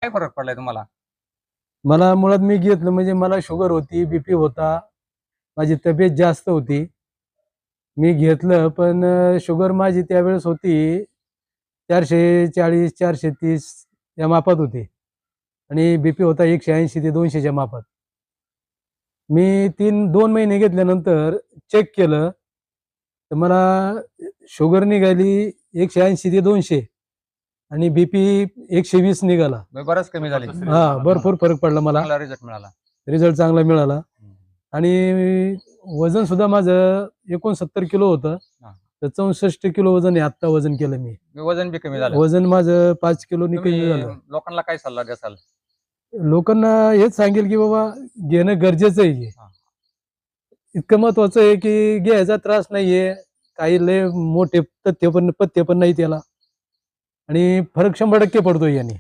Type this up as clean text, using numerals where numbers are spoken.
काय फरक पडलाय तुम्हाला? मला मुळात मी घेतलं म्हणजे मला शुगर होती, बीपी होता, माझी तब्येत जास्त होती. मी घेतलं पण शुगर माझी त्यावेळेस होती 440 430 या मापात होती आणि बीपी होता 180 ते 200च्या मापात. मी 2 महिने घेतल्यानंतर चेक केलं तर मला शुगर निघाली 180 ते 200 आणि बीपी 120 निघाला. बरंच कमी झाले. हा, भरपूर फरक पडला मला. चांगला रिझल्ट मिळाला. रिझल्ट चांगला मिळाला आणि वजन सुद्धा माझं 69 किलो होतं. तर 64 किलो वजन आहे. आता वजन केलं मी. वजन बी कमी झालं. वजन माझं 5 किलो कमी तुम्ही झालं. लोकांना काय सल्ला द्याल? लोकांना हेच सांगेल की बाबा घेणं गरजेचं आहे. इतकं महत्वाचं आहे की घ्यायचा त्रास नाहीये, काही लय मोठे पथ्य पण नाही त्याला आणि फरक 100% पडतो याने.